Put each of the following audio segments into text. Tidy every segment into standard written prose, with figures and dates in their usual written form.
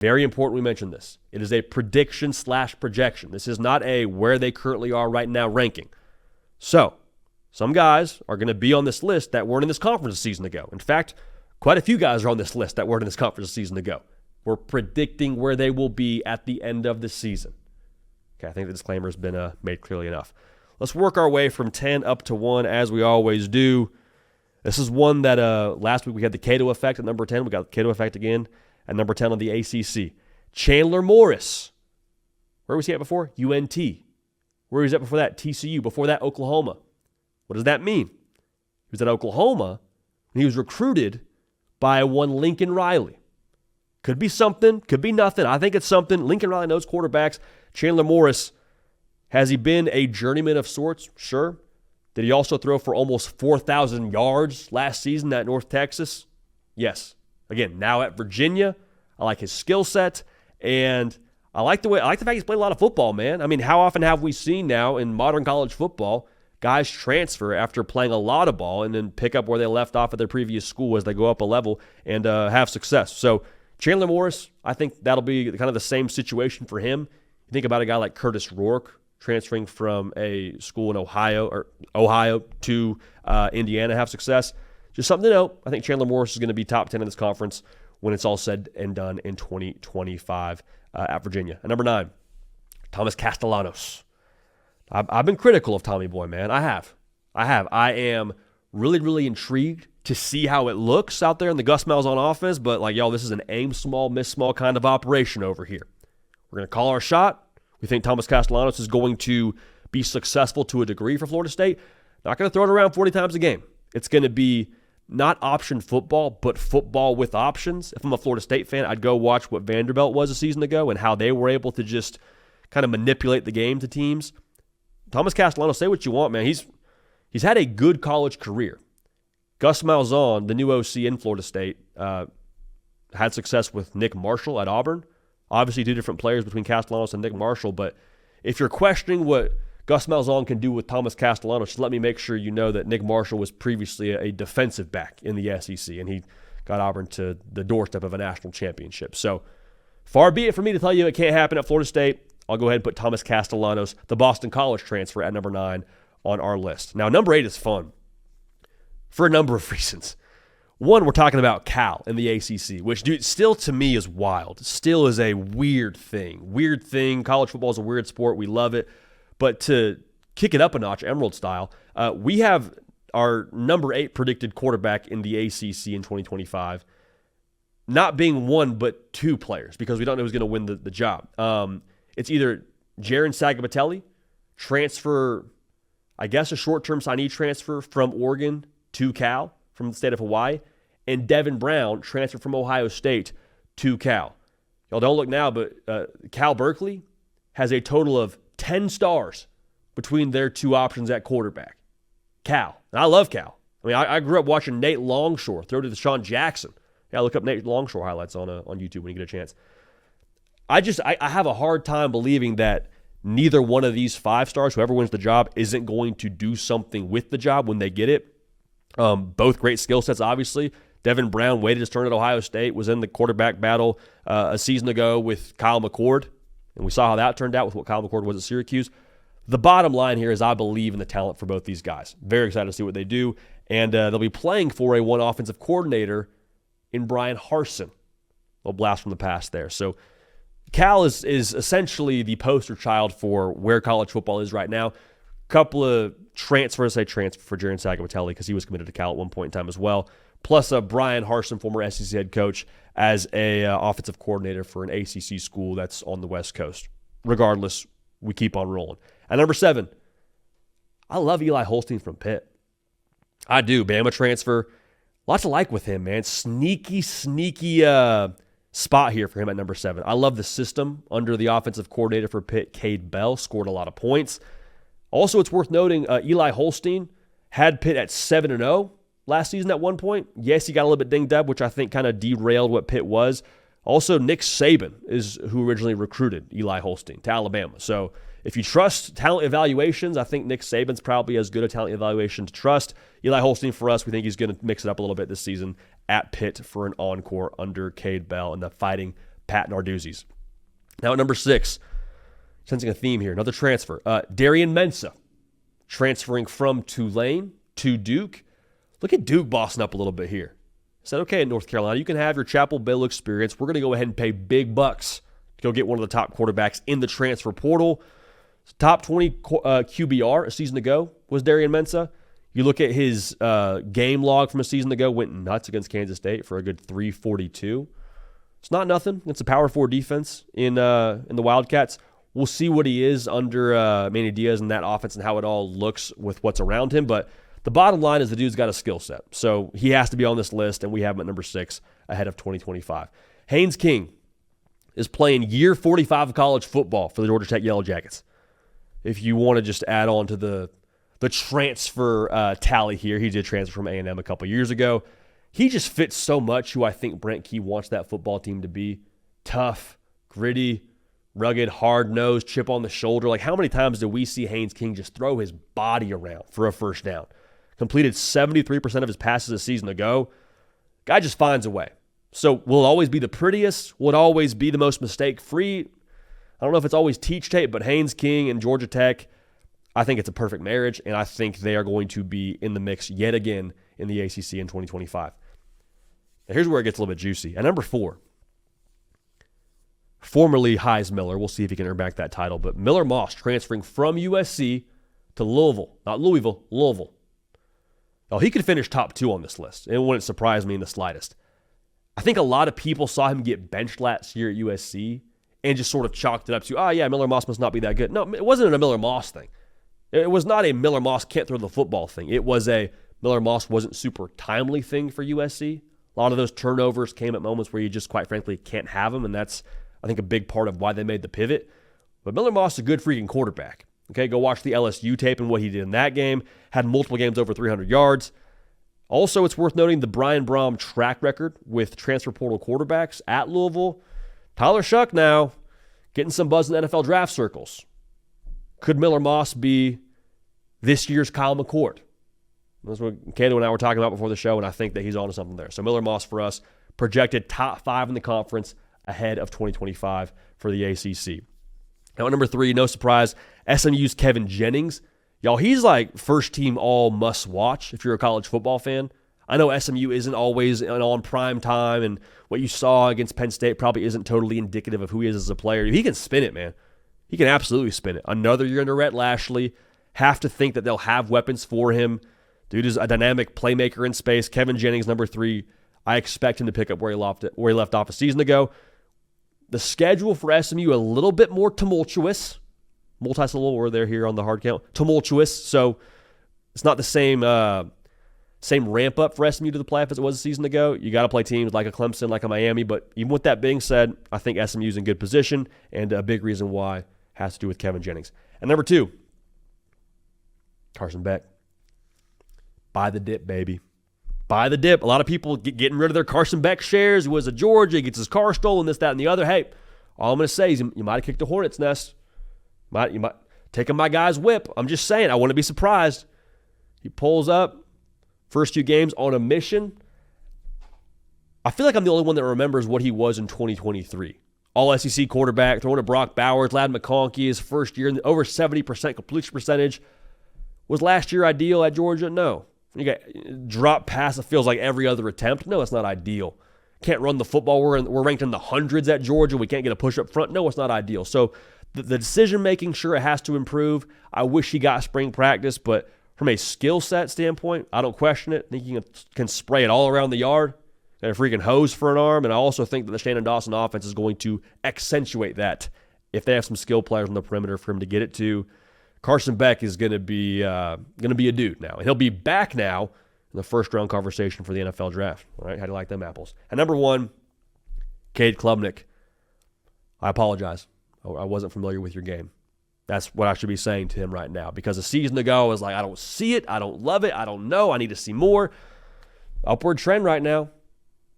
Very important we mention this. It is a prediction/projection. This is not a where they currently are right now ranking. So, some guys are going to be on this list that weren't in this conference a season ago. In fact, quite a few guys are on this list that weren't in this conference a season ago. We're predicting where they will be at the end of the season. Okay, I think the disclaimer has been made clearly enough. Let's work our way from 10 up to 1 as we always do. This is one that last week we had the Cato effect at number 10. We got the Cato effect again at number 10 on the ACC. Chandler Morris. Where was he at before? UNT. Where was he at before that? TCU. Before that, Oklahoma. What does that mean? He was at Oklahoma when he was recruited by one Lincoln Riley. Could be something, could be nothing. I think it's something. Lincoln Riley knows quarterbacks. Chandler Morris, has he been a journeyman of sorts? Sure. Did he also throw for almost 4,000 yards last season at North Texas? Yes. Again, now at Virginia, I like his skill set, and I like the fact he's played a lot of football, man. I mean, how often have we seen now in modern college football guys transfer after playing a lot of ball and then pick up where they left off at their previous school as they go up a level and have success? So Chandler Morris, I think that'll be kind of the same situation for him. You think about a guy like Curtis Rourke transferring from a school in Ohio to Indiana, have success. Just something to note. I think Chandler Morris is going to be top 10 in this conference when it's all said and done in 2025 at Virginia. At number 9, Thomas Castellanos. I've been critical of Tommy Boy, man. I have. I am really, really intrigued to see how it looks out there in the Gus Malzahn offense, but this is an aim small, miss small kind of operation over here. We're going to call our shot. We think Thomas Castellanos is going to be successful to a degree for Florida State. Not going to throw it around 40 times a game. It's going to be not option football, but football with options. If I'm a Florida State fan, I'd go watch what Vanderbilt was a season ago and how they were able to just kind of manipulate the game to teams. Thomas Castellanos, say what you want, man. He's had a good college career. Gus Malzahn, the new OC in Florida State, had success with Nick Marshall at Auburn. Obviously, two different players between Castellanos and Nick Marshall, but if you're questioning what Gus Malzahn can do with Thomas Castellanos, just let me make sure you know that Nick Marshall was previously a defensive back in the SEC, and he got Auburn to the doorstep of a national championship. So far be it for me to tell you it can't happen at Florida State. I'll go ahead and put Thomas Castellanos, the Boston College transfer, at number 9 on our list. Now, number 8 is fun for a number of reasons. One, we're talking about Cal in the ACC, which, dude, still to me is wild. Still is a weird thing. Weird thing. College football is a weird sport. We love it. But to kick it up a notch, Emerald style, we have our number 8 predicted quarterback in the ACC in 2025 not being one but 2 players because we don't know who's going to win the job. It's either Jaren Sagapatelli, transfer, I guess a short-term signee transfer from Oregon to Cal from the state of Hawaii, and Devin Brown, transfer from Ohio State to Cal. Y'all don't look now, but Cal Berkeley has a total of 10 stars between their 2 options at quarterback. Cal. And I love Cal. I mean, I grew up watching Nate Longshore throw to Deshaun Jackson. Yeah, look up Nate Longshore highlights on YouTube when you get a chance. I have a hard time believing that neither one of these 5 stars, whoever wins the job, isn't going to do something with the job when they get it. Both great skill sets, obviously. Devin Brown waited his turn at Ohio State, was in the quarterback battle a season ago with Kyle McCord, and we saw how that turned out with what Kyle McCord was at Syracuse. The bottom line here is I believe in the talent for both these guys. Very excited to see what they do, and they'll be playing for a one offensive coordinator in Brian Harsin. A little blast from the past there. So Cal is essentially the poster child for where college football is right now. Couple of transfers, I transfer for Jaren Sagapatelli because he was committed to Cal at one point in time as well. Plus Brian Harsin, former SEC head coach, as a offensive coordinator for an ACC school that's on the West Coast. Regardless, we keep on rolling. At number 7, I love Eli Holstein from Pitt. I do. Bama transfer. Lots to like with him, man. Sneaky spot here for him at number 7. I love the system under the offensive coordinator for Pitt, Cade Bell. Scored a lot of points. Also, it's worth noting Eli Holstein had Pitt at 7-0 last season at one point. Yes, he got a little bit dinged up, which I think kind of derailed what Pitt was. Also, Nick Saban is who originally recruited Eli Holstein to Alabama. So if you trust talent evaluations, I think Nick Saban's probably as good a talent evaluation to trust. Eli Holstein, for us, we think he's going to mix it up a little bit this season at Pitt for an encore under Cade Bell and the Fighting Pat Narduzzi's. Now at number 6, sensing a theme here, another transfer. Darian Mensah, transferring from Tulane to Duke. Look at Duke bossing up a little bit here. Said, okay, in North Carolina, you can have your Chapel Bill experience. We're going to go ahead and pay big bucks to go get one of the top quarterbacks in the transfer portal. Top 20 QBR a season ago was Darian Mensah. You look at his game log from a season ago, went nuts against Kansas State for a good 342. It's not nothing against a Power 4 defense in the Wildcats. We'll see what he is under Manny Diaz and that offense and how it all looks with what's around him. But the bottom line is the dude's got a skill set. So he has to be on this list, and we have him at number 6 ahead of 2025. Haynes King is playing year 45 of college football for the Georgia Tech Yellow Jackets. If you want to just add on to the transfer tally here, he did transfer from A&M a couple years ago. He just fits so much who I think Brent Key wants that football team to be. Tough, gritty, rugged, hard-nosed, chip on the shoulder. Like, how many times do we see Haynes King just throw his body around for a first down? Completed 73% of his passes a season ago. Guy just finds a way. So will it always be the prettiest? Will it always be the most mistake-free? I don't know if it's always teach tape, but Haynes King and Georgia Tech, I think it's a perfect marriage, and I think they are going to be in the mix yet again in the ACC in 2025. Now, here's where it gets a little bit juicy. At number 4, formerly Heise Miller. We'll see if he can earn back that title. But Miller Moss transferring from USC to Louisville. Not Louisville, Louisville. Now, he could finish top 2 on this list. It wouldn't surprise me in the slightest. I think a lot of people saw him get benched last year at USC and just sort of chalked it up to, Miller Moss must not be that good. No, it wasn't a Miller Moss thing. It was not a Miller Moss can't throw the football thing. It was a Miller Moss wasn't super timely thing for USC. A lot of those turnovers came at moments where you just, quite frankly, can't have them, and that's, I think, a big part of why they made the pivot. But Miller Moss is a good freaking quarterback. Okay, go watch the LSU tape and what he did in that game. Had multiple games over 300 yards. Also, it's worth noting the Brian Brom track record with transfer portal quarterbacks at Louisville. Tyler Shuck now getting some buzz in the NFL draft circles. Could Miller Moss be this year's Kyle McCord? That's what Cade and I were talking about before the show, and I think that he's on to something there. So Miller Moss for us, projected top 5 in the conference ahead of 2025 for the ACC. Now at number 3, no surprise, SMU's Kevin Jennings. Y'all, he's like first team all must watch if you're a college football fan. I know SMU isn't always on prime time, and what you saw against Penn State probably isn't totally indicative of who he is as a player. He can spin it, man. He can absolutely spin it. Another year under Rhett Lashley. Have to think that they'll have weapons for him. Dude is a dynamic playmaker in space. Kevin Jennings, number 3. I expect him to pick up where he left off a season ago. The schedule for SMU a little bit more tumultuous. Multi-syllable word there here on the hard count. Tumultuous. So it's not the same ramp up for SMU to the playoff as it was a season ago. You got to play teams like a Clemson, like a Miami. But even with that being said, I think SMU's in good position, and a big reason why has to do with Kevin Jennings. And number 2, Carson Beck. Buy the dip, baby. Buy the dip. A lot of people getting rid of their Carson Beck shares. He was a Georgia, gets his car stolen, this, that, and the other. Hey, all I'm going to say is you might have kicked the hornet's nest. You might taking my guy's whip. I'm just saying, I want to be surprised. He pulls up, first 2 games on a mission. I feel like I'm the only one that remembers what he was in 2023. All SEC quarterback, throwing to Brock Bowers, Lad McConkey, his first year, over 70% completion percentage. Was last year ideal at Georgia? No. You got drop pass, it feels like every other attempt. No, it's not ideal. Can't run the football. We're ranked in the hundreds at Georgia. We can't get a push up front. No, it's not ideal. So the decision-making, sure, it has to improve. I wish he got spring practice, but from a skill set standpoint, I don't question it. I think he can spray it all around the yard. Got a freaking hose for an arm, and I also think that the Shannon Dawson offense is going to accentuate that if they have some skill players on the perimeter for him to get it to. Carson Beck is going to be a dude now, and he'll be back now in the first-round conversation for the NFL draft. All right, how do you like them apples? And number 1, Cade Klubnik. I apologize. I wasn't familiar with your game. That's what I should be saying to him right now, because a season ago I was like, I don't see it, I don't love it, I don't know, I need to see more. Upward trend right now.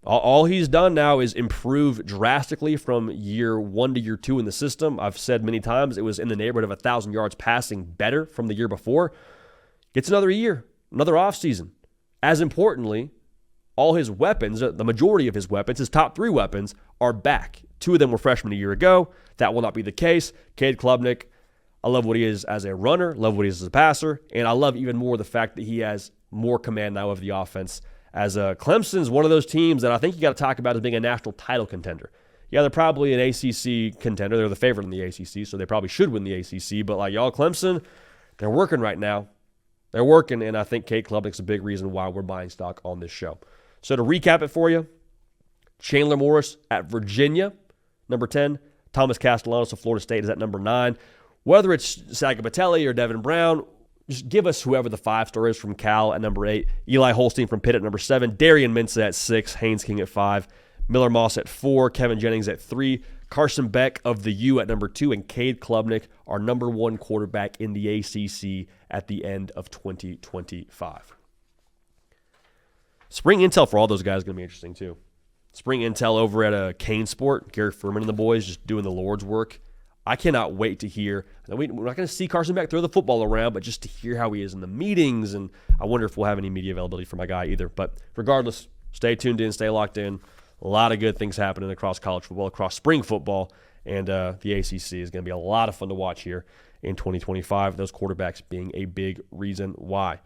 All he's done now is improve drastically from year 1 to year 2 in the system. I've said many times it was in the neighborhood of 1,000 yards passing better from the year before. Gets another year, another offseason. As importantly, all his weapons, the majority of his weapons, his top 3 weapons, are back 2 of them were freshmen a year ago. That will not be the case. Cade Klubnik, I love what he is as a runner, love what he is as a passer, and I love even more the fact that he has more command now of the offense. As Clemson's one of those teams that I think you got to talk about as being a national title contender. Yeah, they're probably an ACC contender. They're the favorite in the ACC, so they probably should win the ACC. But like y'all, Clemson, they're working right now. They're working, and I think Cade Klubnik's a big reason why we're buying stock on this show. So to recap it for you, Chandler Morris at Virginia, number 10. Thomas Castellanos of Florida State is at number 9. Whether it's Sagapatelli or Devin Brown, just give us whoever the 5-star is from Cal at number 8. Eli Holstein from Pitt at number 7. Darian Mensah at 6. Haynes King at 5. Miller Moss at 4. Kevin Jennings at 3. Carson Beck of the U at number 2. And Cade Klubnik, our number 1 quarterback in the ACC at the end of 2025. Spring intel for all those guys is going to be interesting too. Spring intel over at Kane Sport. Gary Furman and the boys just doing the Lord's work. I cannot wait to hear. We're not going to see Carson Beck throw the football around, but just to hear how he is in the meetings. And I wonder if we'll have any media availability for my guy either. But regardless, stay tuned in, stay locked in. A lot of good things happening across college football, across spring football, and the ACC is going to be a lot of fun to watch here in 2025. Those quarterbacks being a big reason why.